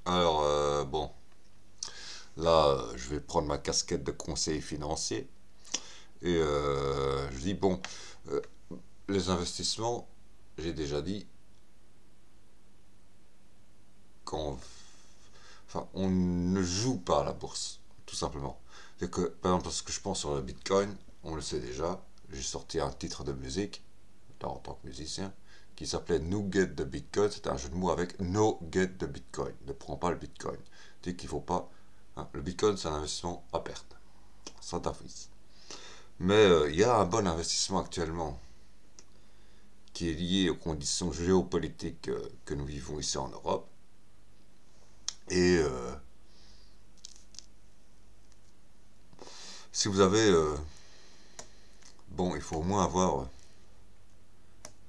Alors, bon, là, je vais prendre ma casquette de conseiller financier et je dis, bon, euh, les investissements, j'ai déjà dit, quand, enfin, on ne joue pas à la bourse, tout simplement. C'est que, par exemple, ce que je pense sur le Bitcoin, on le sait déjà, j'ai sorti un titre de musique, là, en tant que musicien, qui s'appelait No Get the Bitcoin. C'était un jeu de mots avec No Get the Bitcoin. Ne prends pas le Bitcoin. C'est qu'il faut pas. Hein, le Bitcoin, c'est un investissement à perte. Ça d'office. Mais il y a un bon investissement actuellement qui est lié aux conditions géopolitiques que nous vivons ici en Europe. Et si vous avez. Bon, il faut au moins avoir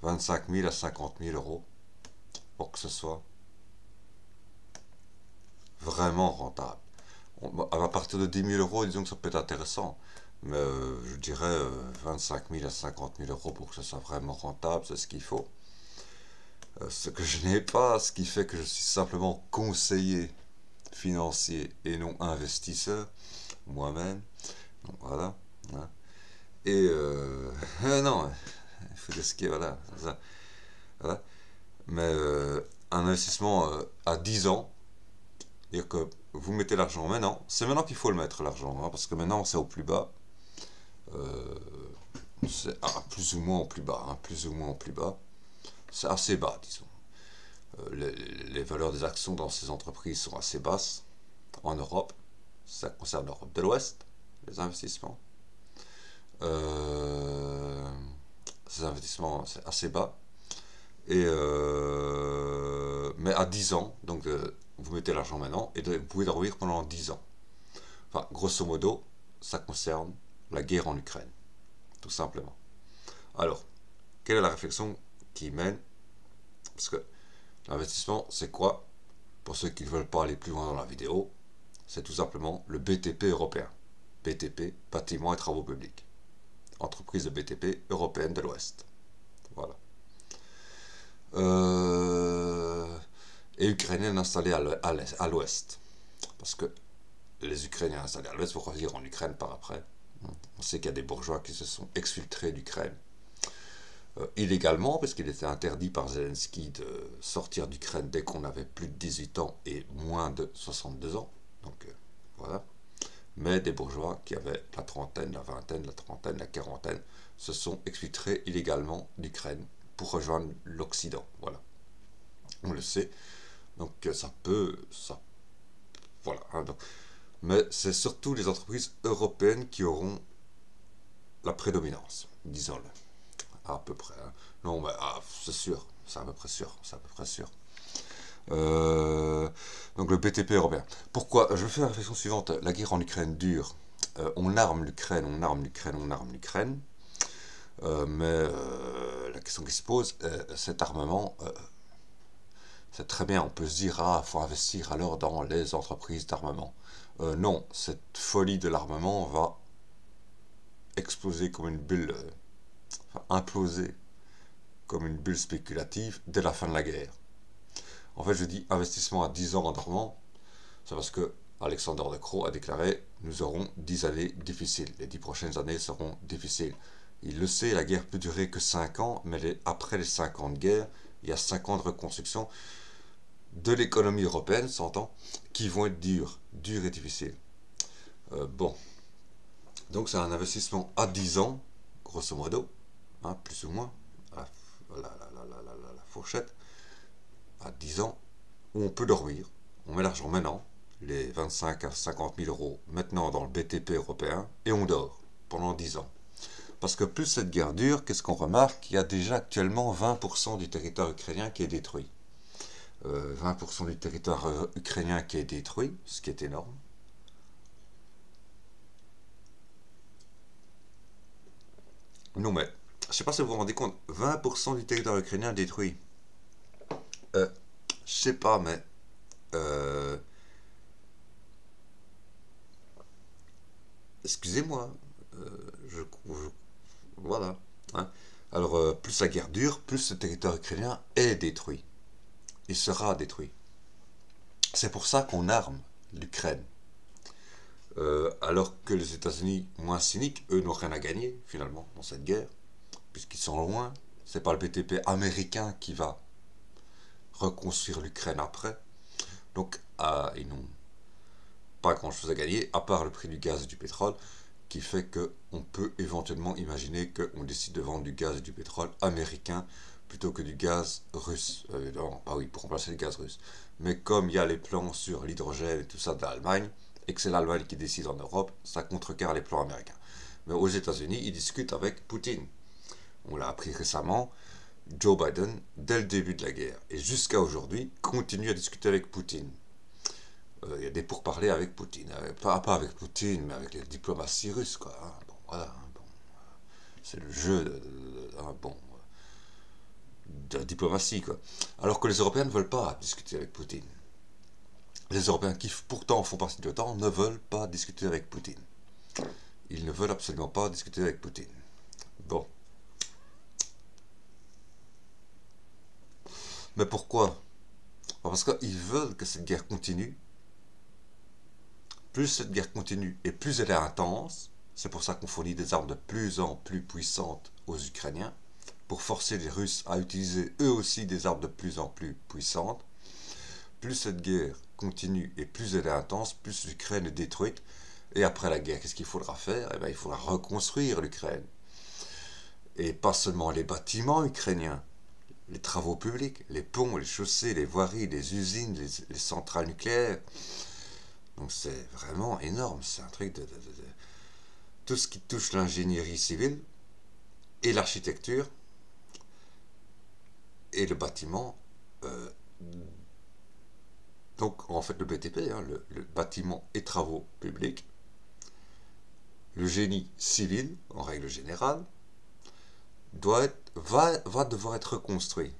25 000 à 50 000 euros pour que ce soit vraiment rentable. À partir de 10 000 euros, disons que ça peut être intéressant. Mais je dirais 25 000 à 50 000 euros pour que ce soit vraiment rentable, c'est ce qu'il faut. Ce que je n'ai pas, ce qui fait que je suis simplement conseiller financier et non investisseur, moi-même. Donc voilà. Hein. Et non, il faut risquer, voilà. Ça, voilà. Mais un investissement à 10 ans, c'est-à-dire que vous mettez l'argent maintenant, c'est maintenant qu'il faut le mettre l'argent, hein, parce que maintenant c'est au plus bas. Euh, c'est plus ou moins au plus bas, hein, plus ou moins au plus bas. C'est assez bas, disons. Les valeurs des actions dans ces entreprises sont assez basses en Europe. Ça concerne l'Europe de l'Ouest, les investissements. Euh, Ces investissements, c'est assez bas. Et mais à 10 ans, donc vous mettez l'argent maintenant et vous pouvez dormir pendant 10 ans. Enfin, grosso modo, ça concerne la guerre en Ukraine, tout simplement. Alors, quelle est la réflexion qui mène? Parce que l'investissement, c'est quoi? Pour ceux qui ne veulent pas aller plus loin dans la vidéo, c'est tout simplement le BTP européen. BTP, bâtiments et travaux publics. Entreprise de BTP européenne de l'Ouest. Voilà. Euh, et ukrainienne installée à l'Ouest. Parce que les Ukrainiens installés à l'Ouest vont revenir en Ukraine par après. On sait qu'il y a des bourgeois qui se sont exfiltrés d'Ukraine illégalement, parce qu'il était interdit par Zelensky de sortir d'Ukraine dès qu'on avait plus de 18 ans et moins de 62 ans. Donc voilà. Mais des bourgeois qui avaient la trentaine, la vingtaine, la trentaine, la quarantaine se sont exfiltrés illégalement d'Ukraine pour rejoindre l'Occident. Voilà. On le sait. Donc ça peut. Ça, voilà. Hein, donc, mais c'est surtout les entreprises européennes qui auront la prédominance, disons-le. À peu près. Hein. Non, mais c'est sûr. C'est à peu près sûr. C'est à peu près sûr. Euh, donc le BTP européen. Pourquoi? Je fais la réflexion suivante. La guerre en Ukraine dure. On arme l'Ukraine, on arme l'Ukraine, on arme l'Ukraine. Mais la question qui se pose, cet armement, c'est très bien, on peut se dire, ah, il faut investir alors dans les entreprises d'armement. Non, cette folie de l'armement va exploser comme une bulle, enfin, imploser comme une bulle spéculative dès la fin de la guerre. En fait, je dis investissement à 10 ans en armement, c'est parce que Alexander De Croo a déclaré nous aurons 10 années difficiles. Les 10 prochaines années seront difficiles. Il le sait, la guerre peut durer que 5 ans, mais après les 5 ans de guerre, il y a 5 ans de reconstruction de l'économie européenne, s'entend, qui vont être durs et difficiles. Bon, donc c'est un investissement à 10 ans, grosso modo, hein, plus ou moins, à la fourchette, à 10 ans, où on peut dormir. On met l'argent maintenant, les 25 à 50 000 euros maintenant dans le BTP européen, et on dort pendant 10 ans. Parce que plus cette guerre dure, qu'est-ce qu'on remarque? Il y a déjà actuellement 20% du territoire ukrainien qui est détruit. 20% du territoire ukrainien qui est détruit, ce qui est énorme. Non mais, je ne sais pas si vous vous rendez compte, 20% du territoire ukrainien détruit. Euh, je sais pas, mais euh, excusez-moi, voilà. Hein. Alors, plus la guerre dure, plus ce territoire ukrainien est détruit. Il sera détruit. C'est pour ça qu'on arme l'Ukraine. Alors que les États-Unis, moins cyniques, eux n'ont rien à gagner finalement dans cette guerre, puisqu'ils sont loin. C'est pas le BTP américain qui va reconstruire l'Ukraine après. Donc ils n'ont pas grand-chose à gagner, à part le prix du gaz et du pétrole, qui fait qu'on peut éventuellement imaginer qu'on décide de vendre du gaz et du pétrole américain plutôt que du gaz russe. Non, ah oui, pour remplacer le gaz russe. Mais comme il y a les plans sur l'hydrogène et tout ça de l'Allemagne, et que c'est l'Allemagne qui décide en Europe, ça contrecarre les plans américains. Mais aux États-Unis, ils discutent avec Poutine. On l'a appris récemment, Joe Biden, dès le début de la guerre, et jusqu'à aujourd'hui, continue à discuter avec Poutine. Il y a des pourparlers avec Poutine. Pas avec Poutine, mais avec les diplomaties russes, quoi. Hein. Bon, voilà. Hein, bon. C'est le jeu de la diplomatie, quoi. Alors que les Européens ne veulent pas discuter avec Poutine. Les Européens qui pourtant font partie de l'OTAN ne veulent pas discuter avec Poutine. Ils ne veulent absolument pas discuter avec Poutine. Bon. Mais pourquoi? Parce qu'ils veulent que cette guerre continue. Plus cette guerre continue et plus elle est intense, c'est pour ça qu'on fournit des armes de plus en plus puissantes aux Ukrainiens, pour forcer les Russes à utiliser eux aussi des armes de plus en plus puissantes. Plus cette guerre continue et plus elle est intense, plus l'Ukraine est détruite. Et après la guerre, qu'est-ce qu'il faudra faire? Eh bien, il faudra reconstruire l'Ukraine. Et pas seulement les bâtiments ukrainiens, les travaux publics, les ponts, les chaussées, les voiries, les usines, les centrales nucléaires. Donc c'est vraiment énorme, c'est un truc de tout ce qui touche l'ingénierie civile et l'architecture et le bâtiment. Donc en fait le BTP, hein, le bâtiment et travaux publics, le génie civil en règle générale, va devoir être reconstruit.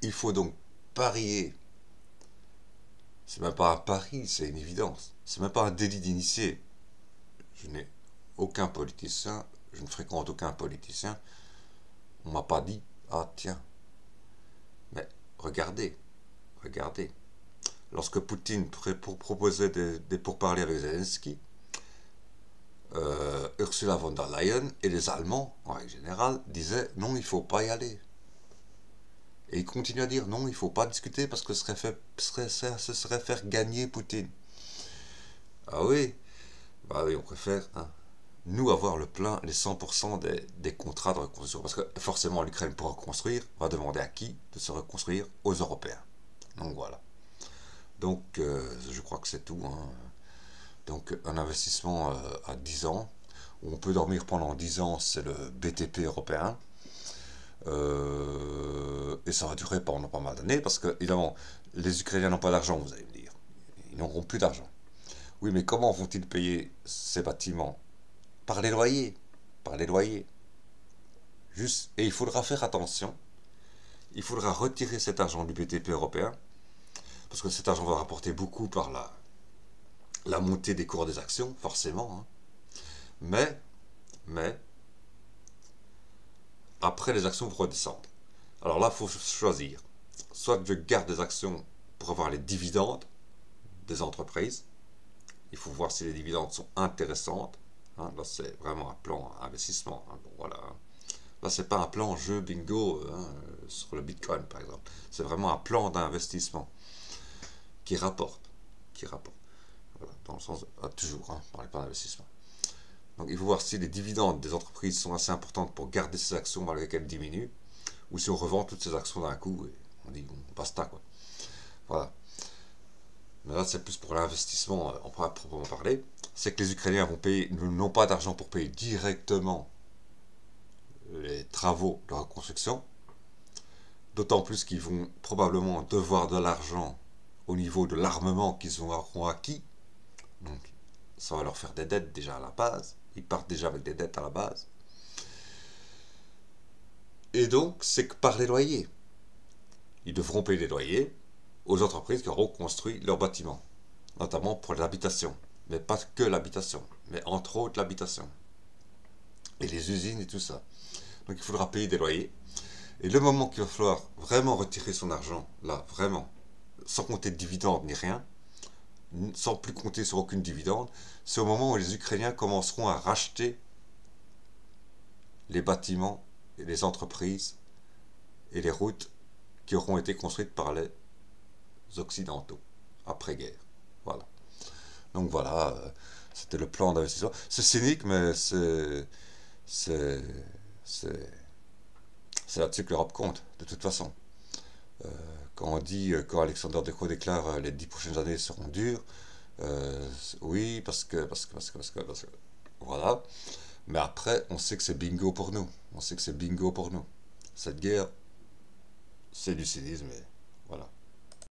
Il faut donc parier. C'est même pas un pari, c'est une évidence. C'est même pas un délit d'initié. Je n'ai aucun politicien, je ne fréquente aucun politicien. On m'a pas dit, ah tiens. Mais regardez. Lorsque Poutine proposait des pourparlers avec Zelensky, Ursula von der Leyen et les Allemands, en règle générale, disaient non, il ne faut pas y aller. Et il continue à dire non, il ne faut pas discuter parce que ce serait faire gagner Poutine. Ah oui, bah oui, on préfère nous avoir le plein, les 100% des contrats de reconstruction. Parce que forcément, l'Ukraine pour reconstruire va demander à qui de se reconstruire? Aux Européens. Donc voilà. Donc je crois que c'est tout. Hein. Donc un investissement à 10 ans, où on peut dormir pendant 10 ans, c'est le BTP européen. Et ça va durer pendant pas mal d'années parce que, évidemment, les Ukrainiens n'ont pas d'argent, vous allez me dire. Ils n'auront plus d'argent. Oui, mais comment vont-ils payer ces bâtiments? Par les loyers. Par les loyers. Juste. Et il faudra faire attention. Il faudra retirer cet argent du BTP européen parce que cet argent va rapporter beaucoup par la montée des cours des actions, forcément. Hein. Mais après les actions vont redescendre. Alors là, il faut choisir. Soit je garde des actions pour avoir les dividendes des entreprises. Il faut voir si les dividendes sont intéressantes. Hein, là, c'est vraiment un plan investissement. Hein, bon, voilà. Là, c'est pas un plan jeu bingo sur le Bitcoin, par exemple. C'est vraiment un plan d'investissement qui rapporte. Voilà, dans le sens toujours, on ne parle pas d'investissement. Donc il faut voir si les dividendes des entreprises sont assez importantes pour garder ces actions malgré qu'elles diminuent, ou si on revend toutes ces actions d'un coup et on dit bon, basta quoi. Voilà. Mais là c'est plus pour l'investissement, on pourra proprement parler. C'est que les Ukrainiens n'ont pas d'argent pour payer directement les travaux de reconstruction, d'autant plus qu'ils vont probablement devoir de l'argent au niveau de l'armement qu'ils auront acquis. Donc ça va leur faire des dettes déjà à la base. Ils partent déjà avec des dettes à la base. Et donc, c'est que par les loyers. Ils devront payer les loyers aux entreprises qui auront construit leurs bâtiments. Notamment pour l'habitation. Mais pas que l'habitation. Mais entre autres l'habitation. Et les usines et tout ça. Donc il faudra payer des loyers. Et le moment qu'il va falloir vraiment retirer son argent, là, vraiment, sans compter de dividendes ni rien, sans plus compter sur aucune dividende, c'est au moment où les Ukrainiens commenceront à racheter les bâtiments et les entreprises et les routes qui auront été construites par les Occidentaux après-guerre. Voilà. Donc voilà, c'était le plan d'investissement. C'est cynique, mais c'est là-dessus que l'Europe compte, de toute façon. Euh, quand Alexander De Croo déclare les 10 prochaines années seront dures, oui, parce que, voilà. Mais après, on sait que c'est bingo pour nous. On sait que c'est bingo pour nous. Cette guerre, c'est du cynisme, et voilà.